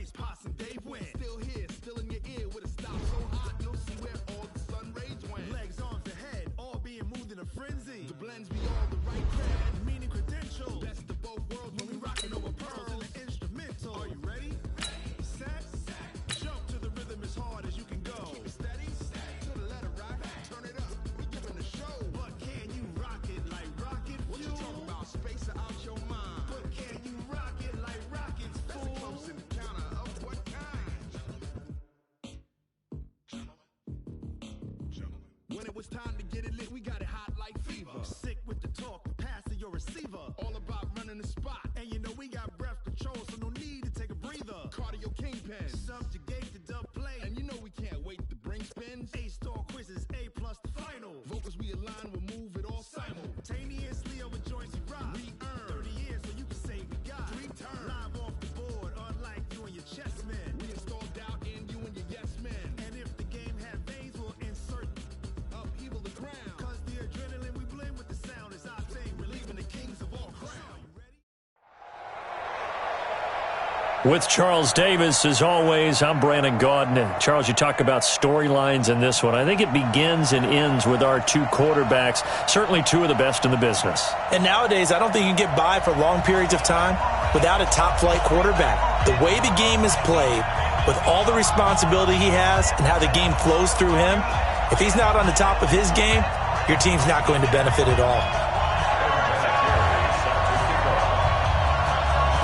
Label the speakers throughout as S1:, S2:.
S1: Blaze, Pots and Dave win. Still here, still in your ear with a stop so hot you'll see where all the sun rays went. Legs, arms, the head, all being moved in a frenzy. The blends be all the right cred, meaning credentials. Best of both worlds when we rockin' over pearls in the instrumental. Are you ready? Set, jump to the rhythm as hard as you can go. Keep it steady, to the letter rock, turn it up. We giving the show, but can you rock it like rocket fuel? What you talking about? Space out your mind. But can you rock it like rockets, fool? That's a close encounter of what kind? When it was time to get it lit, we got it hot like fever. Sick with the talk, pass to your receiver. All about running the spot, and you know we got breath control, so no need to take a breather. Cardio kingpin, subjugate the dub play, and you know we can't wait to bring spins. A-star quizzes, A+ the final. Vocals we align, we'll move it all simultaneously over joints we rock. We earn 30 years, so you can say we got 3 turns live off the board, unlike you and your chess men. We install doubt in you and your yes men, and if the game had veins, we'll insert upheaval the crown. Cause the adrenaline we blend with the sound is our thing, relieving the kings of all crown.
S2: With Charles Davis, as always, I'm Brandon Gaudin. Charles, you talk about storylines in this one. I think it begins and ends with our 2 quarterbacks, certainly 2 of the best in the business.
S3: And nowadays, I don't think you can get by for long periods of time without a top-flight quarterback. The way the game is played, with all the responsibility he has and how the game flows through him, if he's not on the top of his game, your team's not going to benefit at all.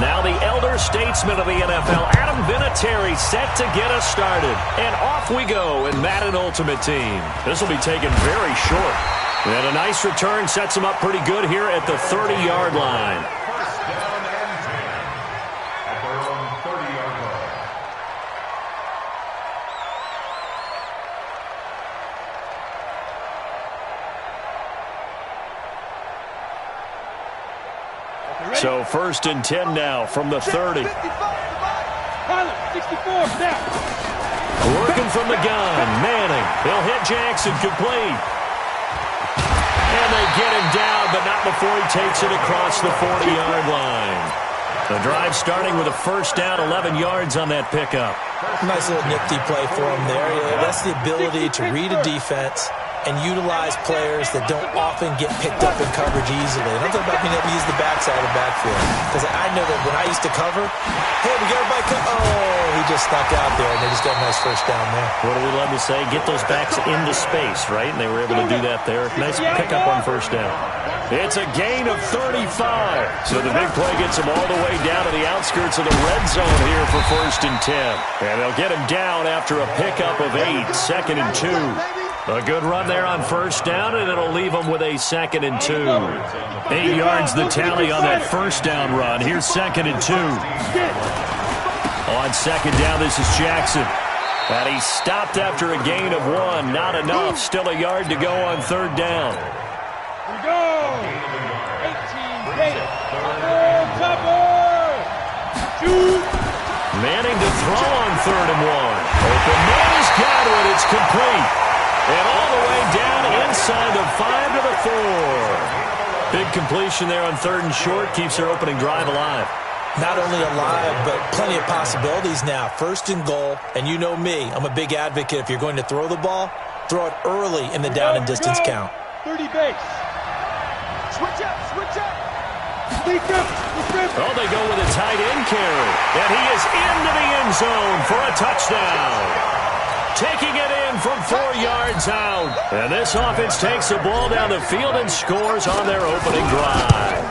S2: Now the elder statesman of the NFL, Adam Vinatieri, set to get us started. And off we go in Madden Ultimate Team. This will be taken very short. And a nice return sets him up pretty good here at the 30-yard line.
S4: First down and 10 at their own 30-yard line.
S2: So first and 10 now from the 30.
S5: 64, snap.
S2: Working from the gun, Manning. He'll hit Jackson, complete. And they get him down, but not before he takes it across the 40-yard line. The drive starting with a first down, 11 yards on that pickup.
S3: Nice little nifty play for him there. That's the ability to read a defense and utilize players that don't often get picked up in coverage easily. And I'm talking about being able to use the backside of the backfield. Because I know that when I used to cover, hey, we got everybody he just snuck out there, and they just got a nice first down there.
S2: What do we love to say? Get those backs into space, right? And they were able to do that there. Nice pickup on first down. It's a gain of 35. So the big play gets him all the way down to the outskirts of the red zone here for first and 10. And they'll get him down after a pickup of 8, second and 2. A good run there on first down, and it'll leave them with a second and 2. 8 yards the tally on that first down run. Here's second and 2. On second down, this is Jackson. And he stopped after a gain of 1. Not enough. Still a yard to go on third down.
S5: Here we go. 18, Gator. Shoot.
S2: Manning to throw on third and 1. Open man has got it. It's complete. And all the way down inside the 5 to the 4. Big completion there on third and short. Keeps their opening drive alive.
S3: Not only alive, but plenty of possibilities now. First and goal, and you know me. I'm a big advocate. If you're going to throw the ball, throw it early in the down and distance count.
S5: 30 base. Switch up, switch up.
S2: Oh, they go with a tight end carry. And he is into the end zone for a touchdown. Taking it in from 4 yards out. And this offense takes the ball down the field and scores on their opening drive.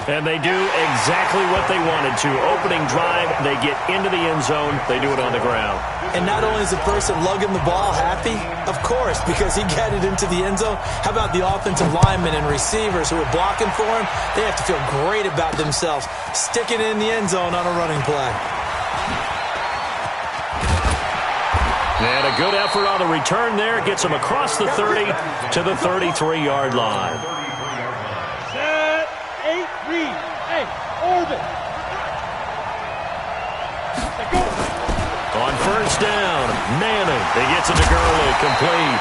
S2: And they do exactly what they wanted to. Opening drive, they get into the end zone. They do it on the ground.
S3: And not only is the person lugging the ball happy, of course, because he got it into the end zone. How about the offensive linemen and receivers who are blocking for him? They have to feel great about themselves, sticking it in the end zone on a running play.
S2: And a good effort on the return there. Gets him across the 30 to the 33-yard line.
S5: Set, 8, read. Hey, orbit. Go.
S2: On first down, Manning. He gets it to Gurley, complete.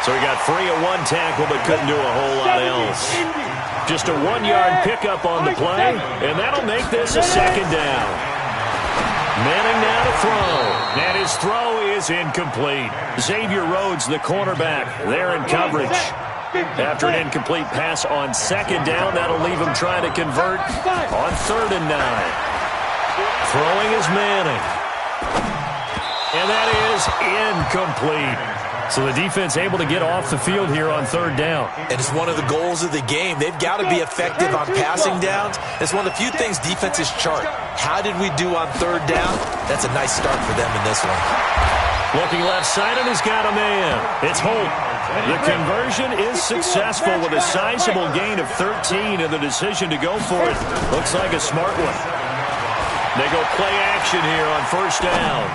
S2: So he got free of 1 tackle but couldn't do a whole lot else. Just a 1-yard pickup on the play, and that'll make this a second down. Manning now to throw. And his throw is incomplete. Xavier Rhodes, the cornerback, there in coverage. After an incomplete pass on second down, that'll leave him trying to convert on 3rd and 9. Throwing is Manning. And that is incomplete. So the defense able to get off the field here on 3rd down.
S3: And it's one of the goals of the game. They've got to be effective on passing downs. It's one of the few things defenses chart. How did we do on 3rd down? That's a nice start for them in this one.
S2: Looking left side, and he's got a man. It's Holt. The conversion is successful with a sizable gain of 13, and the decision to go for it looks like a smart one. They go play action here on 1st down.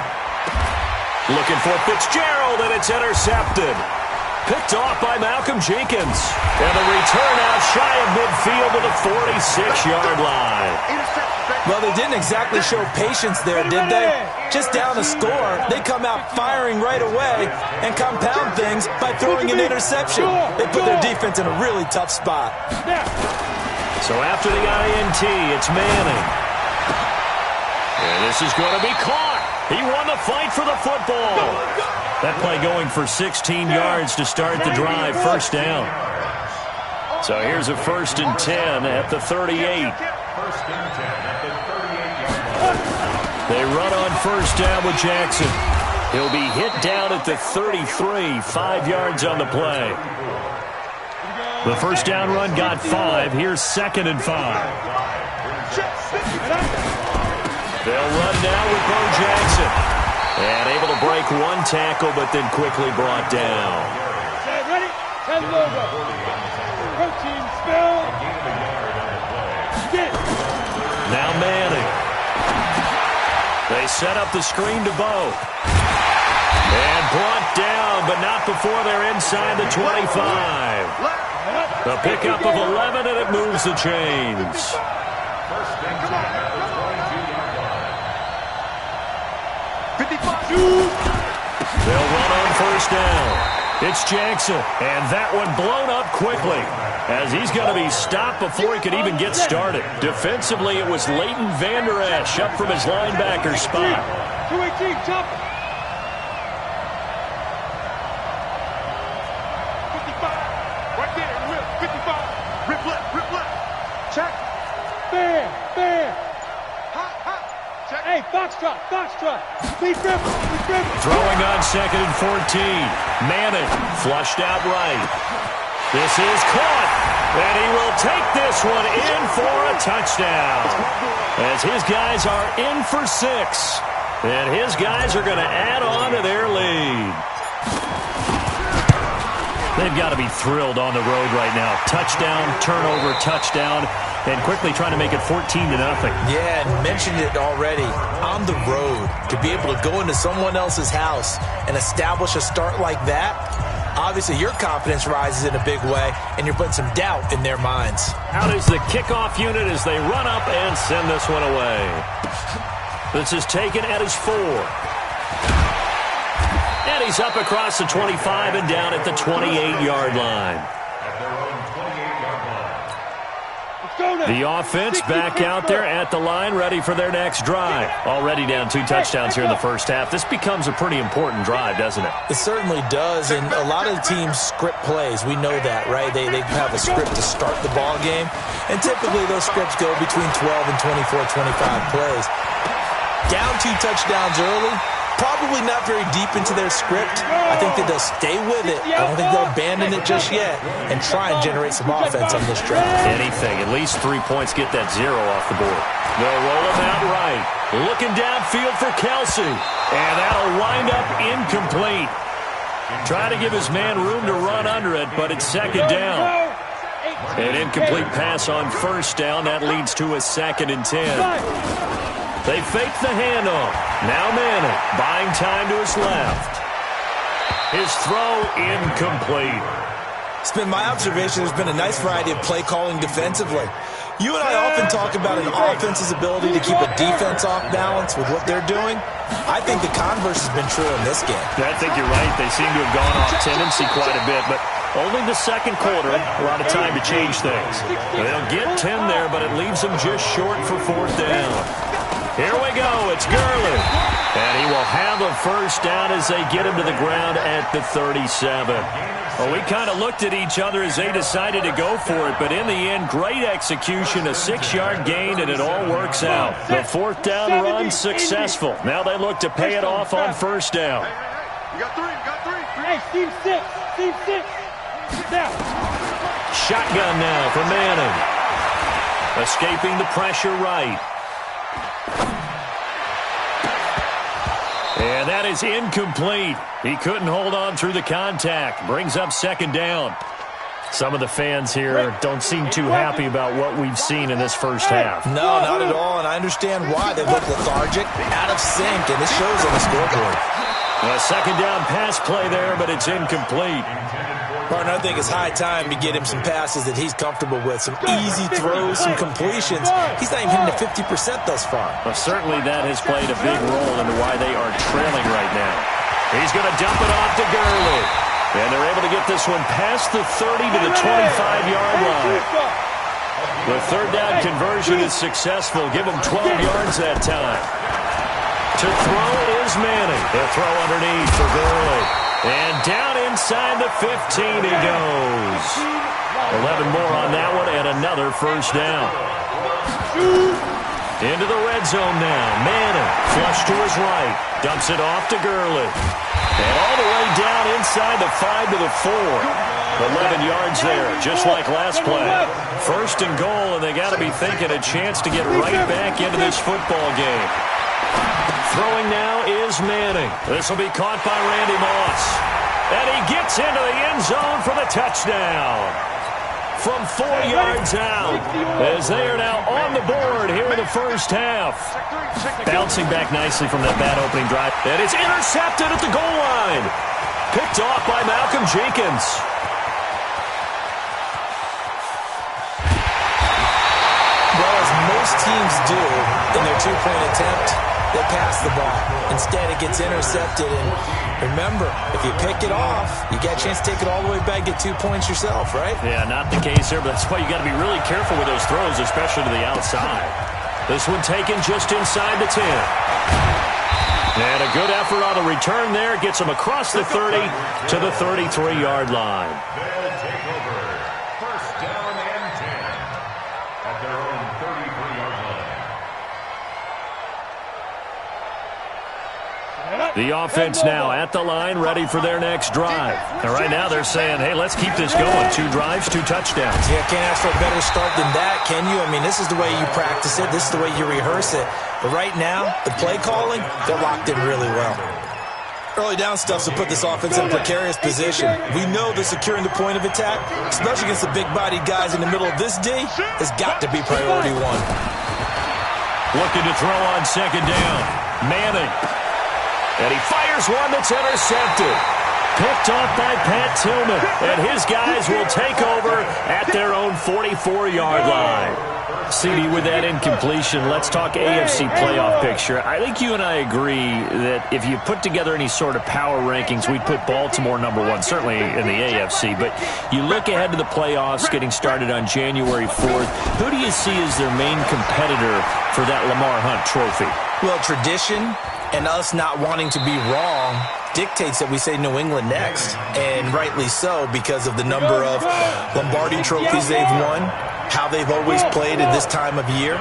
S2: Looking for Fitzgerald, and it's intercepted. Picked off by Malcolm Jenkins. And the return out shy of midfield to the 46-yard line.
S3: Well, they didn't exactly show patience there, did they? Just down a score, they come out firing right away and compound things by throwing an interception. They put their defense in a really tough spot.
S2: So after the INT, it's Manning. And this is going to be caught. He won the fight for the football. That play going for 16 yards to start the drive, 1st down. So here's a 1st and 10 at the 38. They run on 1st down with Jackson. He'll be hit down at the 33, 5 yards on the play. The 1st down run got 5. Here's 2nd and 5. They'll run now with Bo Jackson. And able to break one tackle, but then quickly brought down.
S5: Ready? 10 logo. Protein spill.
S2: Now Manning. They set up the screen to Bo. And brought down, but not before they're inside the 25. A pickup of 11, and it moves the chains. They'll run on 1st down. It's Jackson, and that one blown up quickly as he's going to be stopped before he could even get started. Defensively, it was Leighton Vander Esch up from his linebacker spot.
S5: 218, jump. 55, right there, whip, 55. Rip left, check. Fair. Check. Hey, foxtrot. Speed dribble.
S2: Throwing on 2nd and 14. Manning flushed out right. This is caught, and he will take this one in for a touchdown. As his guys are in for 6, and his guys are going to add on to their lead. They've got to be thrilled on the road right now. Touchdown, turnover, touchdown, and quickly trying to make it 14-0.
S3: Yeah, and mentioned it already. On the road, to be able to go into someone else's house and establish a start like that, obviously your confidence rises in a big way, and you're putting some doubt in their minds.
S2: Out is the kickoff unit as they run up and send this one away. This is taken at his 4. And he's up across the 25 and down at the 28-yard line. The offense back out there at the line, ready for their next drive. Already down 2 touchdowns here in the first half. This becomes a pretty important drive, doesn't it?
S3: It certainly does, and a lot of the teams script plays. We know that, right? They have a script to start the ball game, and typically those scripts go between 12 and 24, 25 plays. Down 2 touchdowns early, probably not very deep into their script. I think that they'll stay with it. I don't think they'll abandon it just yet and try and generate some offense on this drive.
S2: Anything. At least 3 points, get that 0 off the board. They'll roll him out right. Looking downfield for Kelsey. And that'll wind up incomplete. Trying to give his man room to run under it, but it's 2nd down. An incomplete pass on 1st down. That leads to a 2nd and 10. They fake the handoff. Now Manning buying time to his left. His throw incomplete.
S3: It's been my observation there's been a nice variety of play calling defensively. You and I often talk about an offense's ability to keep a defense off balance with what they're doing. I think the converse has been true in this game.
S2: I think you're right. They seem to have gone off tendency quite a bit, but only the 2nd quarter, a lot of time to change things. They'll get 10 there, but it leaves them just short for 4th down. Here we go. It's Gurley. And he will have a first down as they get him to the ground at the 37. Well, we kind of looked at each other as they decided to go for it, but in the end, great execution, a 6-yard gain, and it all works out. The fourth down run successful. Now they look to pay it off on first down.
S5: You got three. Hey, team six. Now.
S2: Shotgun now for Manning. Escaping the pressure right. And that is incomplete. He couldn't hold on through the contact. Brings up second down. Some of the fans here don't seem too happy about what we've seen in this first half.
S3: No, not at all, and I understand why. They look lethargic, out of sync, and it shows on the scoreboard.
S2: A second down pass play there, but it's incomplete.
S3: Partner, I think it's high time to get him some passes that he's comfortable with, some easy throws, some completions. He's not even hitting the 50% thus far.
S2: Well, certainly that has played a big role into why they are trailing right now. He's going to dump it off to Gurley. And they're able to get this one past the 30 to the 25-yard line. The third down conversion is successful. Give him 12 yards that time. To throw is Manning. They'll throw underneath for Gurley. And down inside the 15 he goes. 11 more on that one and another first down. Into the red zone now. Manning, flush to his right. Dumps it off to Gurley. And all the way down inside the 5 to the 4. 11 yards there, just like last play. First and goal, and they got to be thinking a chance to get right back into this football game. Throwing now is Manning. This will be caught by Randy Moss. And he gets into the end zone for the touchdown. From 4 yards out, as they are now on the board here in the first half. Bouncing back nicely from that bad opening drive. And it's intercepted at the goal line. Picked off by Malcolm Jenkins.
S3: Well, as most teams do in their two-point attempt, they pass the ball. Instead, it gets intercepted. And remember, if you pick it off, you get a chance to take it all the way back, get 2 points yourself, right?
S2: Yeah, not the case here, but that's why you got to be really careful with those throws, especially to the outside. This one taken just inside the 10. And a good effort on the return there. Gets him across the 30 to the 33-yard line.
S4: They'll take over. First down and 10 at their own 33-yard line.
S2: The offense now at the line, ready for their next drive. And right now they're saying, hey, let's keep this going. 2 drives, 2 touchdowns.
S3: Yeah, can't ask for a better start than that, can you? I mean, this is the way you practice it. This is the way you rehearse it. But right now, the play calling, they're locked in really well. Early down stuff to put this offense in a precarious position. We know that securing the point of attack, especially against the big-bodied guys in the middle of this D, has got to be priority 1.
S2: Looking to throw on second down. Manning. And he fires one that's intercepted. Picked off by Pat Tillman. And his guys will take over at their own 44-yard line. CD, with that incompletion, let's talk AFC playoff picture. I think you and I agree that if you put together any sort of power rankings, we'd put Baltimore number 1, certainly in the AFC. But you look ahead to the playoffs getting started on January 4th. Who do you see as their main competitor for that Lamar Hunt trophy?
S3: Well, tradition and us not wanting to be wrong dictates that we say New England next. And rightly so, because of the number of Lombardi trophies they've won, how they've always played at this time of year.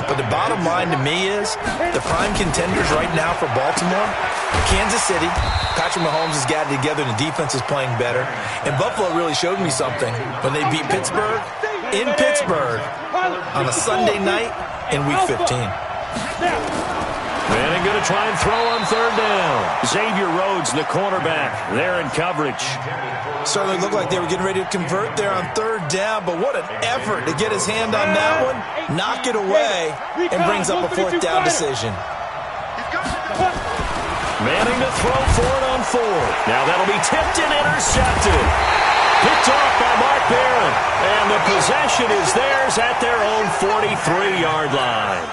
S3: But the bottom line to me is the prime contenders right now for Baltimore, Kansas City. Patrick Mahomes has got it together and the defense is playing better. And Buffalo really showed me something when they beat Pittsburgh in Pittsburgh on a Sunday night in Week 15.
S2: Manning going to try and throw on third down. Xavier Rhodes, the cornerback, there in coverage.
S3: Certainly looked like they were getting ready to convert there on third down, but what an effort to get his hand on that one, knock it away, and brings up a fourth down decision.
S2: Manning to throw for it on 4. Now that'll be tipped and intercepted. Picked off by Mark Barron, and the possession is theirs at their own 43-yard line.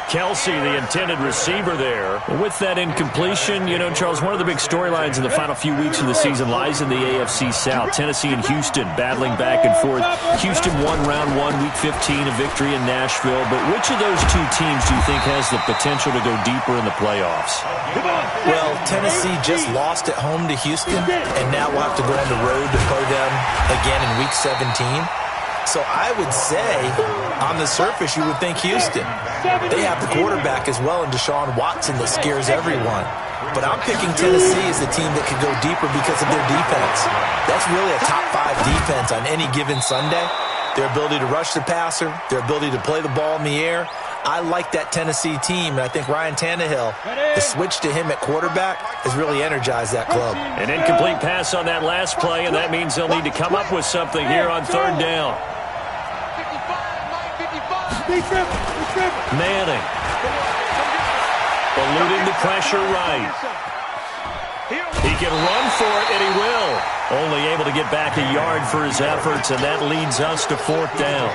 S2: Kelsey, the intended receiver there. With that incompletion, you know, Charles, one of the big storylines in the final few weeks of the season lies in the AFC South. Tennessee and Houston battling back and forth. Houston won round 1, week 15, a victory in Nashville. But which of those two teams do you think has the potential to go deeper in the playoffs?
S3: Well, Tennessee just lost at home to Houston, and now we'll have to go on the road to play them again in week 17. So I would say, on the surface, you would think Houston. They have the quarterback as well in Deshaun Watson that scares everyone. But I'm picking Tennessee as the team that could go deeper because of their defense. That's really a top 5 defense on any given Sunday. Their ability to rush the passer, their ability to play the ball in the air. I like that Tennessee team, and I think Ryan Tannehill, the switch to him at quarterback, has really energized that club.
S2: An incomplete pass on that last play, and that means they'll need to come up with something here on 3rd down. Manning. Eluding the pressure right. He can run for it, and he will. Only able to get back a yard for his efforts, and that leads us to 4th down.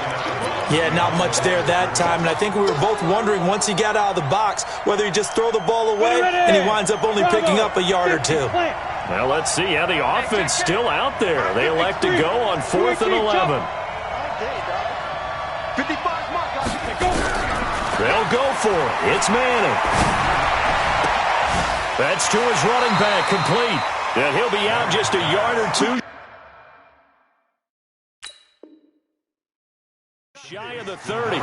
S3: Yeah, not much there that time, and I think we were both wondering once he got out of the box whether he'd just throw the ball away, and he winds up only picking up a yard or 2.
S2: Well, let's see how the offense still out there. They elect to go on 4th and 11. They'll go for it. It's Manning. That's to his running back, complete. And he'll be out just a yard or 2. Shy of the 30.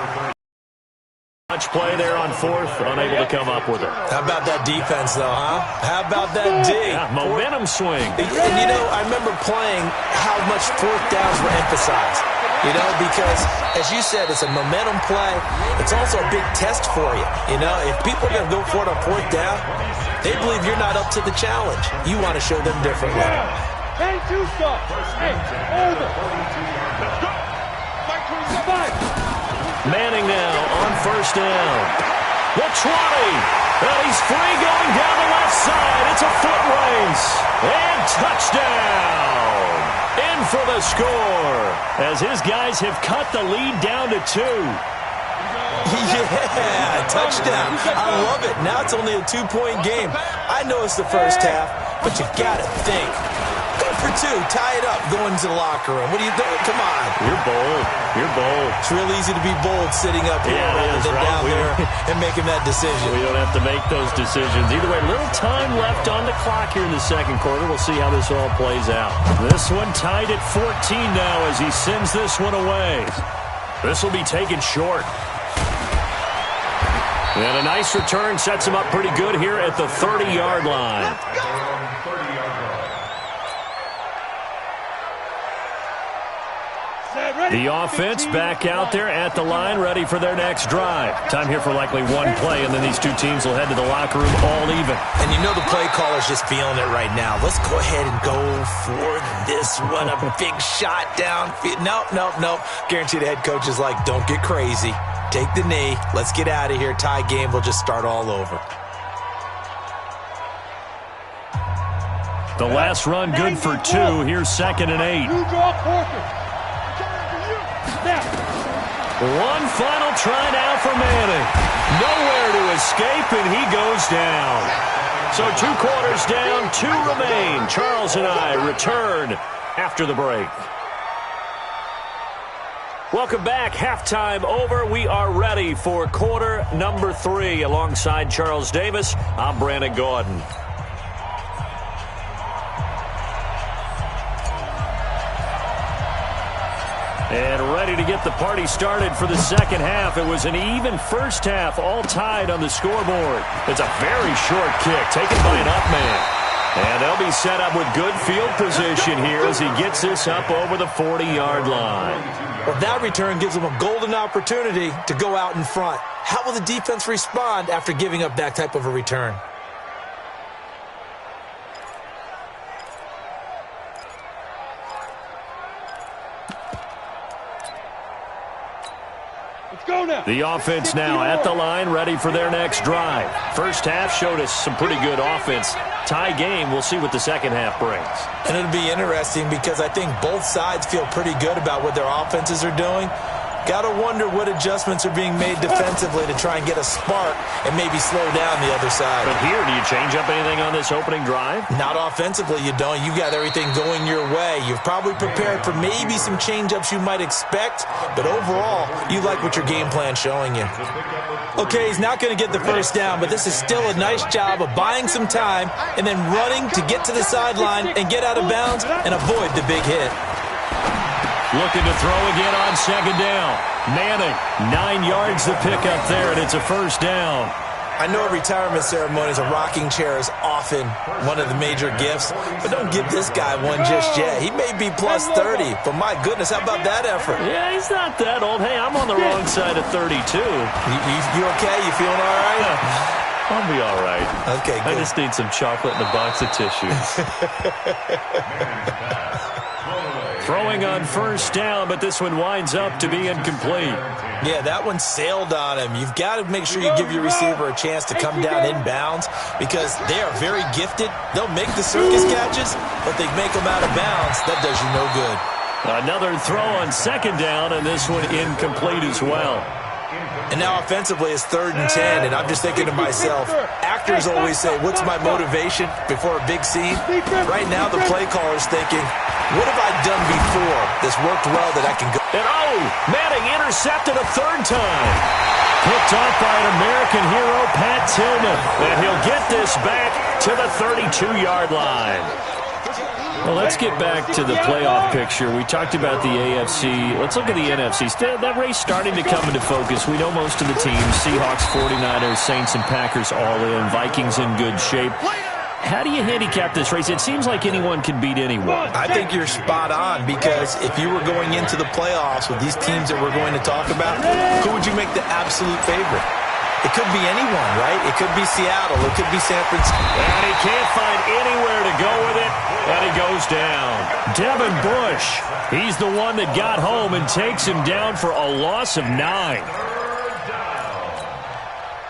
S2: Much play there on 4th, unable to come up with it.
S3: How about that defense, though, huh? How about that D?
S2: Yeah, momentum swing.
S3: And, you know, I remember playing how much 4th downs were emphasized. You know, because, as you said, it's a momentum play. It's also a big test for you. You know, if people are going to go for it on 4th down, they believe you're not up to the challenge. You want to show them differently.
S5: 10-2 stop. Hey, over.
S2: Manning now on 1st down. The 20. And he's free going down the left side. It's a foot race. And touchdown. In for the score. As his guys have cut the lead down to 2.
S3: Yeah, touchdown. I love it. Now it's only a 2-point game. I know it's the first half, but you got to think. Go for 2. Tie it up. Go into the locker room. What are you doing? Come on.
S2: You're bold. You're bold.
S3: It's real easy to be bold sitting up here rather than down there and making that decision.
S2: We don't have to make those decisions. Either way, little time left on the clock here in the 2nd quarter. We'll see how this all plays out. This one tied at 14 now as he sends this one away. This will be taken short. And a nice return sets him up pretty good here at the 30-yard line. The offense back out there at the line, ready for their next drive. Time here for likely one play, and then these two teams will head to the locker room all even.
S3: And you know the play caller's just feeling it right now. Let's go ahead and go for this one. A big shot downfield. Nope. Guarantee the head coach is like, don't get crazy. Take the knee. Let's get out of here. Tie game. We'll just start all over.
S2: The last run good for 2. Here's 2nd and 8.
S5: You draw quarter.
S2: One final try now for Manning. Nowhere to escape, and he goes down. So 2 quarters down, 2 remain. Charles and I return after the break. Welcome back. Halftime over. We are ready for quarter number 3. Alongside Charles Davis, I'm Brandon Gordon. And ready to get the party started for the 2nd half. It was an even first half, all tied on the scoreboard. It's a very short kick taken by an up man. And they'll be set up with good field position here as he gets this up over the 40-yard line.
S3: Well, that return gives them a golden opportunity to go out in front. How will the defense respond after giving up that type of a return?
S2: The offense now at the line, ready for their next drive. First half showed us some pretty good offense. Tie game, we'll see what the 2nd half brings.
S3: And it'll be interesting because I think both sides feel pretty good about what their offenses are doing. Got to wonder what adjustments are being made defensively to try and get a spark and maybe slow down the other side.
S2: But here, do you change up anything on this opening drive?
S3: Not offensively, you don't. You got everything going your way. You've probably prepared for maybe some change-ups you might expect, but overall, you like what your game plan's showing you. Okay, he's not going to get the first down, but this is still a nice job of buying some time and then running to get to the sideline and get out of bounds and avoid the big hit.
S2: Looking to throw again on second down. Manning, 9 yards to pick up there, and it's a first down.
S3: I know at retirement ceremonies, a rocking chair is often one of the major gifts, but don't give this guy one just yet. He may be plus 30, but my goodness, how about that effort?
S2: Yeah, he's not that old. Hey, I'm on the wrong side of 32.
S3: You okay? You feeling all right?
S2: I'll be all right.
S3: Okay, good.
S2: I just need some chocolate and a box of tissues. Throwing on first down, but this one winds up to be incomplete.
S3: Yeah, that one sailed on him. You've got to make sure you give your receiver a chance to come down inbounds because they are very gifted. They'll make the circus catches, but they make them out of bounds. That does you no good.
S2: Another throw on second down, and this one incomplete as well.
S3: And now offensively it's 3rd and 10, and I'm just thinking to myself, actors always say, what's my motivation before a big scene? Right now the play caller's thinking, what have I done before that's worked well that I can go?
S2: And Manning intercepted a 3rd time. Picked off by an American hero, Pat Tillman. And he'll get this back to the 32-yard line. Well, let's get back to the playoff picture. We talked about the AFC. Let's look at the NFC. That race starting to come into focus. We know most of the teams. Seahawks, 49ers, Saints, and Packers all in. Vikings in good shape. How do you handicap this race? It seems like anyone can beat anyone.
S3: I think you're spot on because if you were going into the playoffs with these teams that we're going to talk about, who would you make the absolute favorite? It could be anyone, right? It could be Seattle. It could be San Francisco.
S2: And he can't find anywhere to go with it, and he goes down. Devin Bush, he's the one that got home and takes him down for a loss of 9.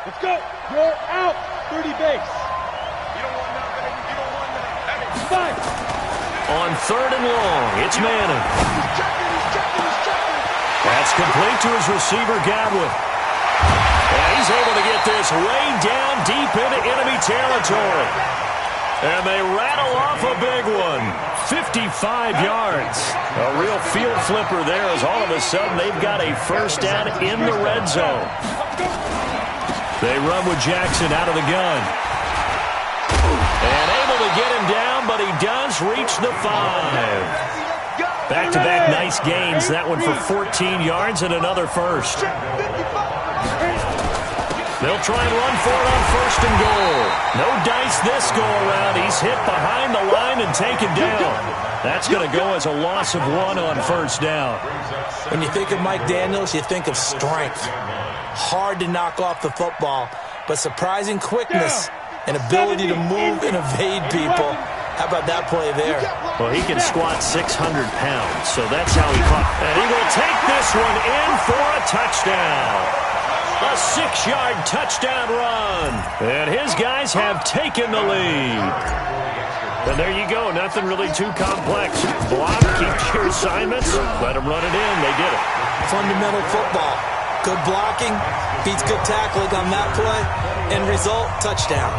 S5: Let's go. You're out. 30 base.
S2: On 3rd and long, it's Manning. That's complete to his receiver, Godwin. And he's able to get this way down deep into enemy territory. And they rattle off a big one. 55 yards. A real field flipper there as all of a sudden they've got a first down in the red zone. They run with Jackson out of the gun. And able to get him down, but he does reach the 5. Back-to-back nice gains. That one for 14 yards and another first. They'll try and run for it on 1st and goal. No dice this go-around. He's hit behind the line and taken down. That's going to go as a loss of 1 on 1st down.
S3: When you think of Mike Daniels, you think of strength. Hard to knock off the football, but surprising quickness and ability to move and evade people. How about that play there?
S2: Well, he can squat 600 pounds, so that's how he caught. And he will take this one in for a touchdown. A 6-yard touchdown run. And his guys have taken the lead. And there you go. Nothing really too complex. Block, keep your assignments, let them run it in. They did it.
S3: Fundamental football. Good blocking, beats good tackling on that play, and result, touchdown.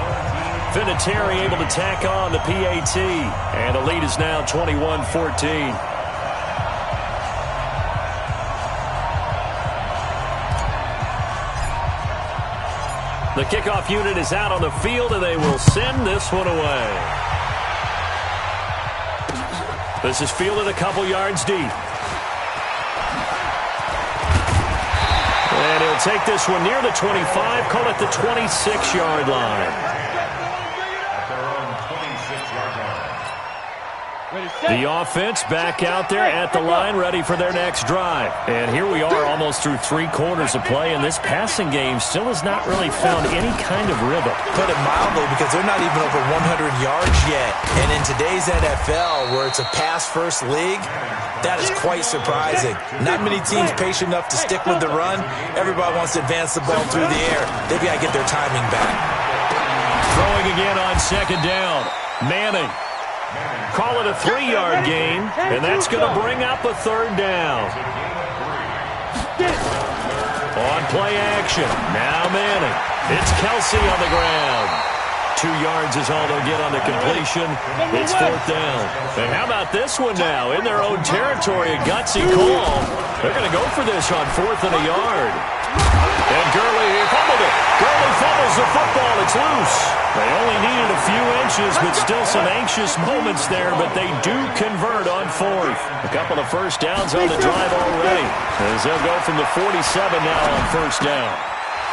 S2: Vinatieri able to tack on the PAT, and the lead is now 21-14. The kickoff unit is out on the field, and they will send this one away. This is fielded a couple yards deep. And he'll take this one near the 25, call it the 26-yard line. The offense back out there at the line, ready for their next drive. And here we are almost through 3 quarters of play, and this passing game still has not really found any kind of rhythm.
S3: Put it mildly, because they're not even over 100 yards yet. And in today's NFL, where it's a pass-first league, that is quite surprising. Not many teams patient enough to stick with the run. Everybody wants to advance the ball through the air. They've got to get their timing back.
S2: Throwing again on second down. Manning. Call it a 3-yard gain, and that's going to bring up a 3rd down. On play action, now Manning. It's Kelsey on the ground. 2 yards is all they'll get on the completion. It's 4th down. And how about this one now? In their own territory, a gutsy call. They're going to go for this on 4th and a yard. And Gurley fumbled it. Gurley fumbles the football. It's loose. They only needed a few inches, but still some anxious moments there, but they do convert on 4th. A couple of first downs on the drive already, as they'll go from the 47 now on 1st down.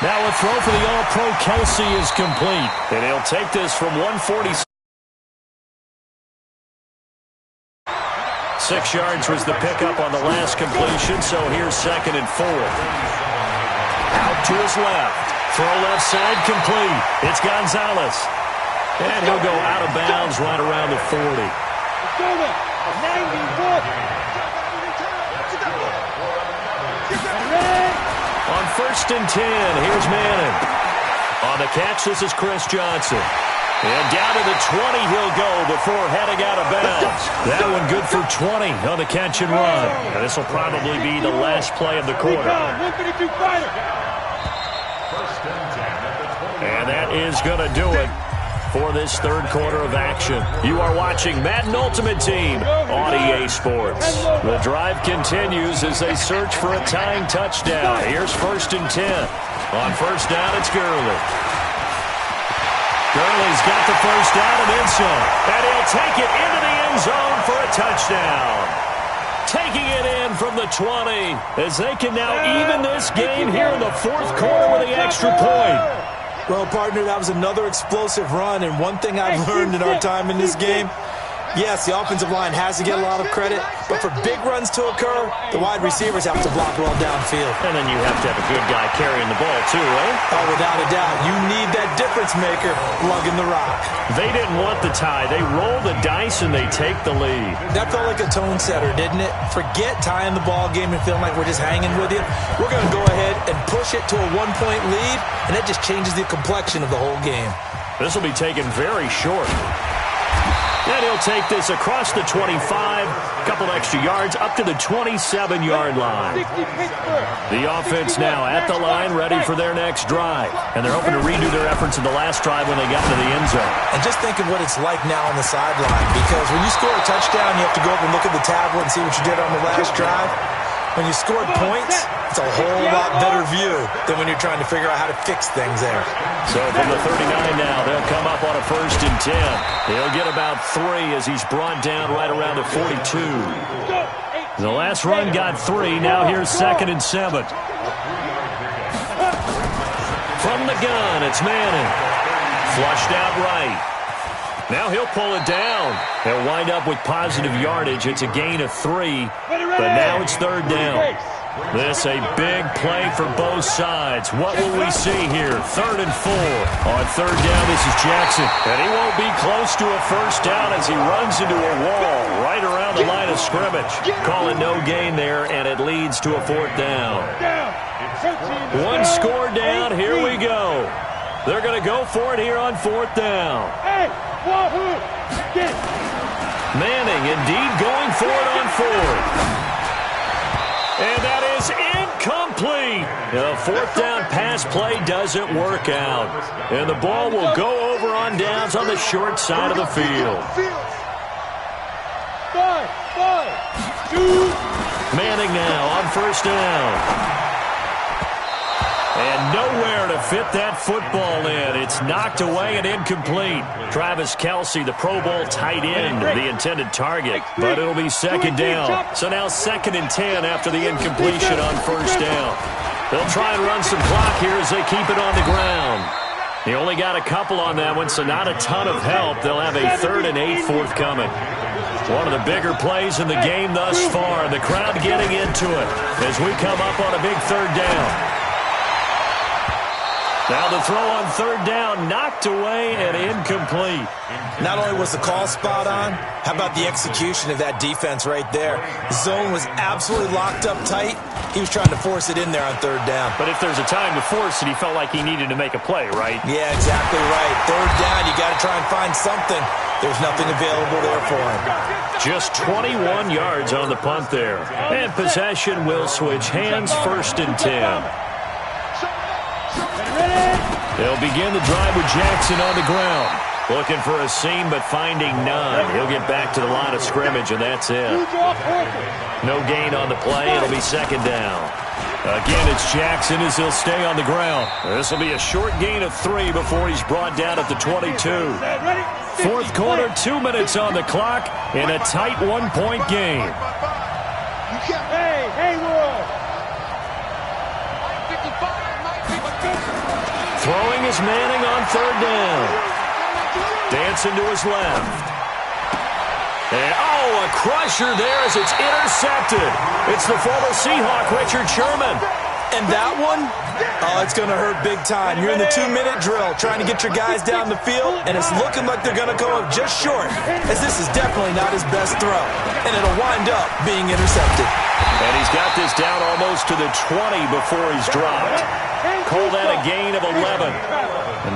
S2: Now a throw for the All-Pro Kelsey is complete, and he'll take this from 146. 6 yards was the pickup on the last completion, so here's 2nd and 4. Out to his left. Throw left side complete. It's Gonzalez. And he'll go out of bounds right around the 40. On 1st and 10, here's Manning. On the catch, this is Chris Johnson. And down to the 20 he'll go before heading out of bounds. That one good for 20 on the catch and run. And this will probably be the last play of the quarter. And that is going to do it for this 3rd quarter of action. You are watching Madden Ultimate Team on EA Sports. The drive continues as they search for a tying touchdown. Here's 1st and 10. On 1st down, it's Gurley. Gurley's got the 1st down and then some. And he'll take it into the end zone for a touchdown. Taking it in from the 20 as they can now even this game here in the 4th quarter with the extra point.
S3: Well, partner, that was another explosive run, and one thing I've learned in our time in this game, yes, the offensive line has to get a lot of credit, but for big runs to occur, the wide receivers have to block well downfield.
S2: And then you have to have a good guy carrying the ball, too, right?
S3: Oh, without a doubt. You need that difference maker lugging the rock.
S2: They didn't want the tie. They roll the dice, and they take the lead.
S3: That felt like a tone setter, didn't it? Forget tying the ball game and feeling like we're just hanging with you. We're going to go ahead and push it to a 1-point lead, and that just changes the complexion of the whole game.
S2: This will be taken very short. And he'll take this across the 25, a couple extra yards, up to the 27-yard line. The offense now at the line, ready for their next drive. And they're hoping to redo their efforts in the last drive when they got into the end zone.
S3: And just think of what it's like now on the sideline, because when you score a touchdown, you have to go up and look at the tablet and see what you did on the last drive. When you scored points, it's a whole lot better view than when you're trying to figure out how to fix things there.
S2: So from the 39 now, they'll come up on a 1st and 10. He'll get about 3 as he's brought down right around the 42. The last run got 3. Now here's 2nd and 7. From the gun, it's Manning. Flushed out right. Now he'll pull it down. He'll wind up with positive yardage. It's a gain of 3, but now it's 3rd down. This a big play for both sides. What will we see here? 3rd and 4. On 3rd down, this is Jackson. And he won't be close to a 1st down as he runs into a wall right around the line of scrimmage. Call it no gain there, and it leads to a 4th down. 1 score down. Here we go. They're going to go for it here on 4th down. Manning indeed going for it on 4th. And that is incomplete. The 4th down pass play doesn't work out. And the ball will go over on downs on the short side of the field. 5, 2. Manning now on 1st down. And nowhere to fit that football in. It's knocked away and incomplete. Travis Kelsey, the Pro Bowl tight end, the intended target. But it'll be 2nd down. So now 2nd and 10 after the incompletion on 1st down. They'll try and run some clock here as they keep it on the ground. They only got a couple on that one, so not a ton of help. They'll have a 3rd and 8 forthcoming. One of the bigger plays in the game thus far. The crowd getting into it as we come up on a big 3rd down. Now the throw on 3rd down, knocked away and incomplete.
S3: Not only was the call spot on, how about the execution of that defense right there? The zone was absolutely locked up tight. He was trying to force it in there on 3rd down.
S2: But if there's a time to force it, he felt like he needed to make a play, right?
S3: Yeah, exactly right. 3rd down, you got to try and find something. There's nothing available there for him.
S2: Just 21 yards on the punt there. And possession will switch hands, 1st and 10. They'll begin the drive with Jackson on the ground. Looking for a seam, but finding none. He'll get back to the line of scrimmage, and that's it. No gain on the play. It'll be 2nd down. Again, it's Jackson as he'll stay on the ground. This will be a short gain of 3 before he's brought down at the 22. 4th quarter, 2 minutes on the clock in a tight 1-point game. Throwing is Manning on 3rd down. Dancing to his left. And, a crusher there as it's intercepted. It's the former Seahawk, Richard Sherman.
S3: And that one, it's going to hurt big time. You're in the 2-minute drill trying to get your guys down the field, and it's looking like they're going to go up just short, as this is definitely not his best throw. And it'll wind up being intercepted.
S2: And he's got this down almost to the 20 before he's dropped. Call that a gain of 11.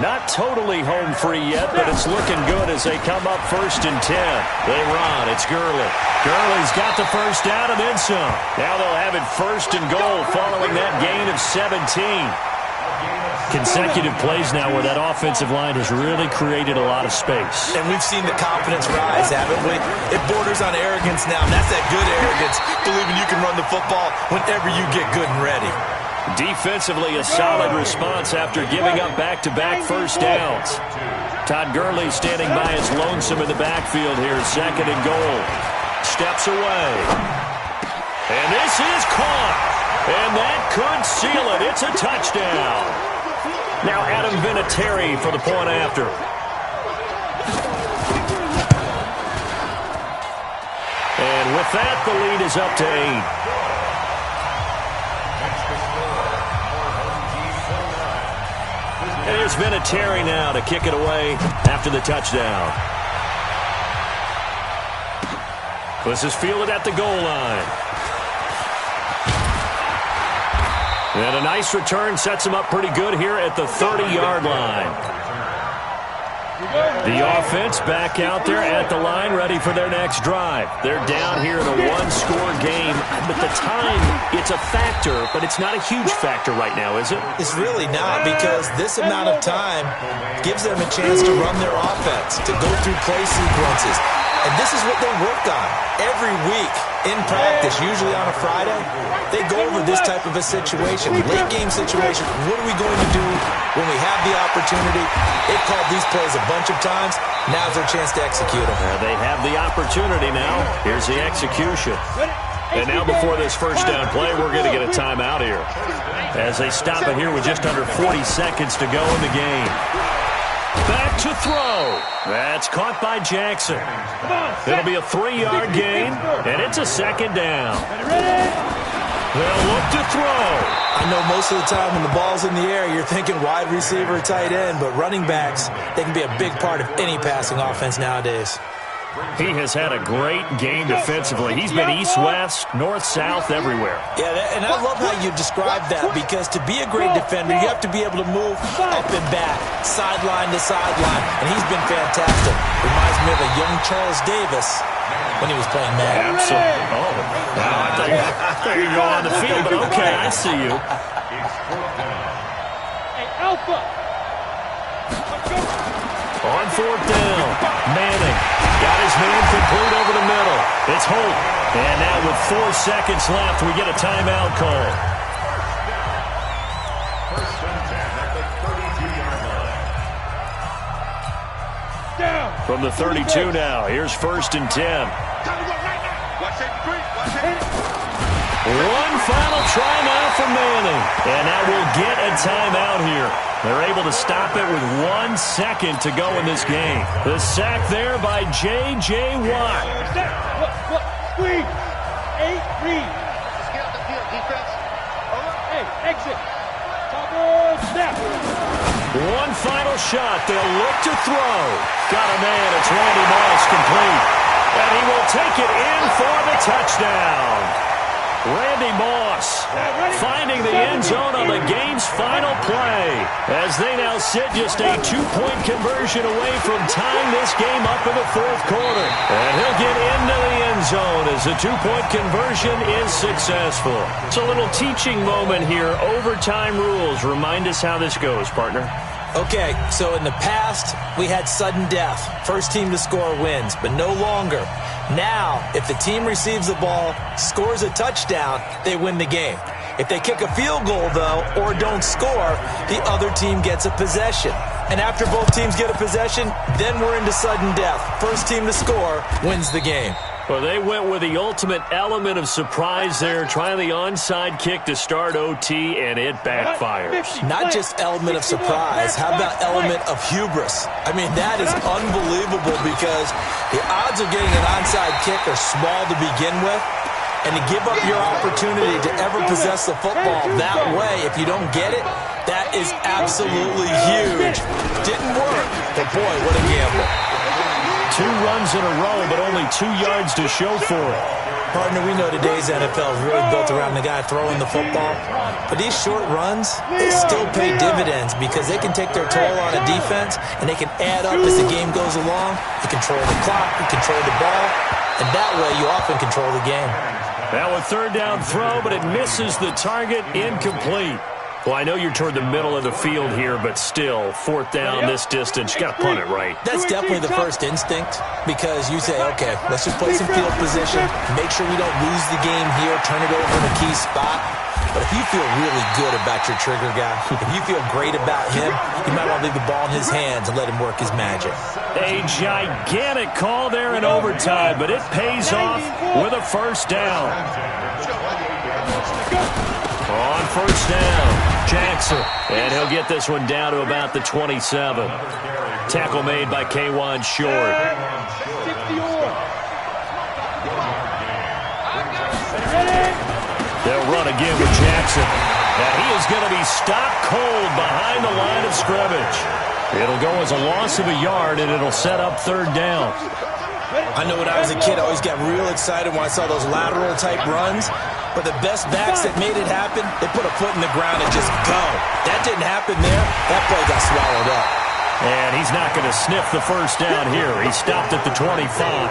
S2: Not totally home free yet, but it's looking good as they come up 1st and 10. They run. It's Gurley. Gurley's got the 1st down and then some. Now they'll have it 1st and goal following that gain of 17. Consecutive plays now where that offensive line has really created a lot of space.
S3: And we've seen the confidence rise, haven't we? It borders on arrogance now, and that's that good arrogance, believing you can run the football whenever you get good and ready.
S2: Defensively, a solid response after giving up back-to-back 1st downs. Todd Gurley standing by his lonesome in the backfield here, 2nd and goal. Steps away. And this is caught. And that could seal it. It's a touchdown. Now Adam Vinatieri for the point after. And with that, the lead is up to 8. And here's Vinatieri now to kick it away after the touchdown. This is fielded at the goal line. And a nice return sets him up pretty good here at the 30-yard line. The offense back out there at the line, ready for their next drive. They're down here in a 1-score game. But the time, it's a factor, but it's not a huge factor right now, is it?
S3: It's really not, because this amount of time gives them a chance to run their offense, to go through play sequences. And this is what they work on every week in practice, usually on a Friday. They go over this type of a situation, late-game situation. What are we going to do when we have the opportunity? They've called these plays a bunch of times. Now's their chance to execute them.
S2: They have the opportunity now. Here's the execution. And now before this 1st down play, we're going to get a timeout here, as they stop it here with just under 40 seconds to go in the game. Back to throw. That's caught by Jackson. It'll be a 3-yard gain, and it's a 2nd down. They'll look to throw.
S3: I know most of the time when the ball's in the air, you're thinking wide receiver, tight end, but running backs, they can be a big part of any passing offense nowadays.
S2: He has had a great game defensively. He's been east-west, north-south, everywhere.
S3: Yeah, and I love how you describe that, because to be a great defender, you have to be able to move up and back, sideline to sideline, and he's been fantastic. Reminds me of a young Charles Davis when he was playing Madden.
S2: Absolutely. Oh, wow, I thought you go on the field, but okay, I see you.
S5: Hey, Alpha!
S2: On 4th down, Manning got his man complete over the middle. It's Holt. And now with 4 seconds left, we get a timeout call.
S4: 1st and 10 at the 32-yard line.
S5: Down!
S2: From the 32 now, here's 1st and 10. One final try now for Manning. And now we'll get a timeout here. They're able to stop it with 1 second to go in this game. The sack there by J.J. Watt.
S5: Read. 8, read.
S6: Just get out the field, defense.
S5: Hey, exit. Double snap.
S2: One final shot. They'll look to throw. Got a man. It's Randy Moss complete. And he will take it in for the touchdown. Randy Moss finding the end zone on the game's final play as they now sit just a 2-point conversion away from tying this game up in the fourth quarter. And he'll get into the end zone as the 2-point conversion is successful. It's a little teaching moment here. Overtime rules. Remind us how this goes, partner.
S3: Okay, so in the past, we had sudden death. First team to score wins, but no longer. Now, if the team receives the ball, scores a touchdown, they win the game. If they kick a field goal, though, or don't score, the other team gets a possession. And after both teams get a possession, then we're into sudden death. First team to score wins the game.
S2: Well, they went with the ultimate element of surprise there, trying the onside kick to start OT, and it backfires.
S3: Not just element of surprise. How about element of hubris? I mean, that is unbelievable because the odds of getting an onside kick are small to begin with, and to give up your opportunity to ever possess the football that way, if you don't get it, that is absolutely huge. Didn't work, but boy, what a gamble.
S2: 2 runs in a row, but only 2 yards to show for it.
S3: Partner, we know today's NFL is really built around the guy throwing the football. But these short runs, they still pay dividends because they can take their toll on a defense, and they can add up as the game goes along. You control the clock, you control the ball, and that way you often control the game.
S2: Now a third down throw, but it misses the target, incomplete. Well, I know you're toward the middle of the field here, but still, fourth down this distance, you got to punt it right.
S3: That's definitely the first instinct because you say, okay, let's just play some field position, make sure we don't lose the game here, turn it over in a key spot. But if you feel really good about your trigger guy, if you feel great about him, you might want to leave the ball in his hands and let him work his magic.
S2: A gigantic call there in overtime, but it pays off with a first down. On first down, Jackson, and he'll get this one down to about the 27. Tackle made by K'Wan Short. They'll run again with Jackson, and he is going to be stopped cold behind the line of scrimmage. It'll go as a loss of a yard, and it'll set up third down.
S3: I know when I was a kid, I always got real excited when I saw those lateral-type runs. But the best backs that made it happen, they put a foot in the ground and just go. That didn't happen there. That play got swallowed up.
S2: And he's not going to sniff the first down here. He stopped at the 25.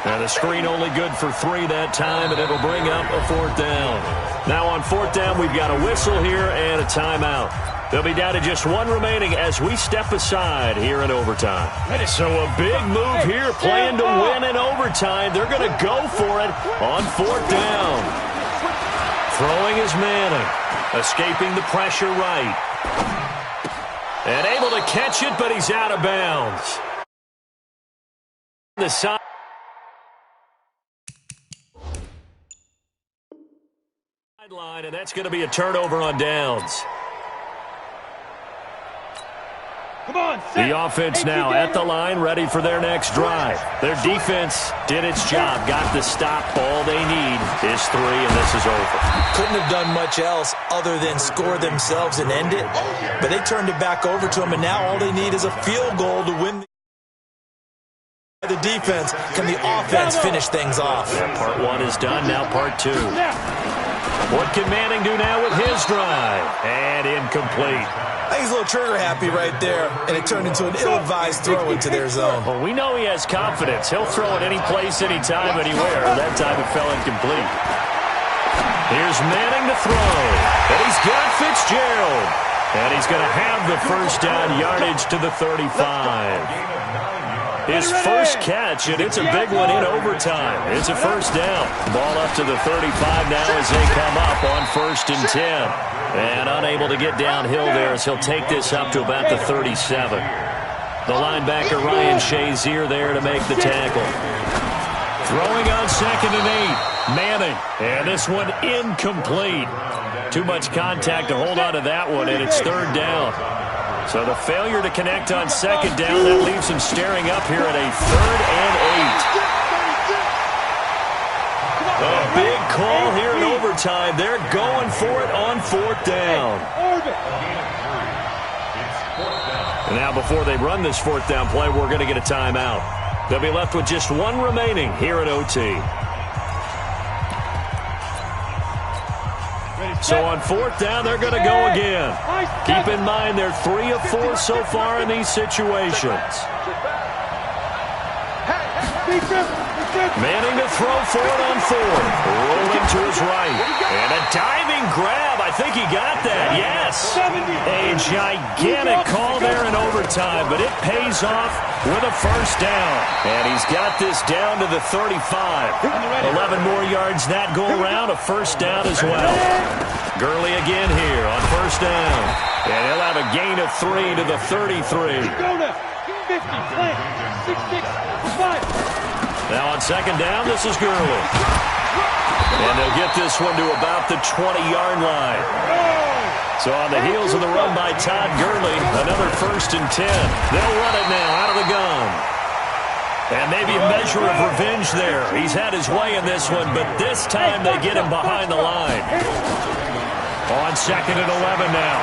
S2: And the screen only good for 3 that time, and it'll bring up a fourth down. Now on fourth down, we've got a whistle here and a timeout. They'll be down to just 1 remaining as we step aside here in overtime. So a big move here, playing to win in overtime. They're going to go for it on fourth down. Throwing is Manning, escaping the pressure right. And able to catch it, but he's out of bounds. The sideline, and that's going to be a turnover on downs.
S5: Come on,
S2: the offense now at the line, ready for their next drive. Their defense did its job, got the stop. All they need is 3, and this is over.
S3: Couldn't have done much else other than score themselves and end it, but they turned it back over to them, and now all they need is a field goal to win the defense. Can the offense finish things off?
S2: Yeah, part 1 is done, now part 2. What can Manning do now with his drive? And incomplete.
S3: I think he's a little trigger happy right there, and it turned into an ill-advised throw into their zone.
S2: Well, we know he has confidence. He'll throw it any place, anytime, anywhere. That time it fell incomplete. Here's Manning to throw, and he's got Fitzgerald. And he's going to have the first down yardage to the 35. His first catch, and it's a big one in overtime. It's a first down. Ball up to the 35 now as they come up on 1st and 10. And unable to get downhill there as he'll take this up to about the 37. The linebacker Ryan Shazier there to make the tackle. Throwing on 2nd and 8. Manning. And this one incomplete. Too much contact to hold on to that one, and it's 3rd down. So the failure to connect on 2nd down, that leaves him staring up here at a 3rd and 8. A big call here in overtime. They're going for it on 4th down. And now before they run this 4th down play, we're going to get a timeout. They'll be left with just 1 remaining here at OT. So on 4th down, they're going to go again. Keep in mind, they're 3 of 4 so far in these situations. Manning to throw for it on 4th. Rolling to his right. And a diving grab. I think he got that. Yes. A gigantic call there in overtime, but it pays off with a first down. And he's got this down to the 35. 11 more yards that go around. A first down as well. Gurley again here on first down. And he'll have a gain of 3 to the 33.
S5: 50, play, 6, 5.
S2: Now on 2nd down, this is Gurley. And they'll get this one to about the 20-yard line. So on the heels of the run by Todd Gurley, another 1st and 10. They'll run it now out of the gun. And maybe a measure of revenge there. He's had his way in this one, but this time they get him behind the line. On 2nd and 11 now.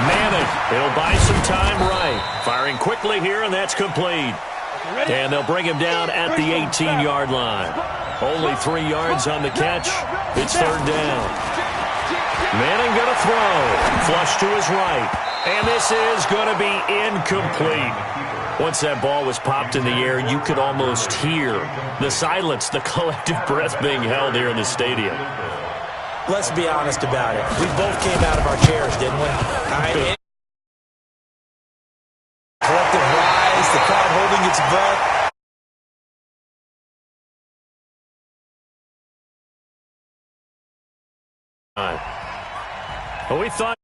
S2: Manning, he'll buy some time right. Firing quickly here, and that's complete. And they'll bring him down at the 18-yard line. Only 3 yards on the catch. It's 3rd down. Manning going to throw. Flush to his right. And this is going to be incomplete. Once that ball was popped in the air, you could almost hear the silence, the collective breath being held here in the stadium.
S3: Let's be honest about it. We both came out of our chairs, didn't we? All right. Collective rise, the crowd holding its breath.
S2: Well, we thought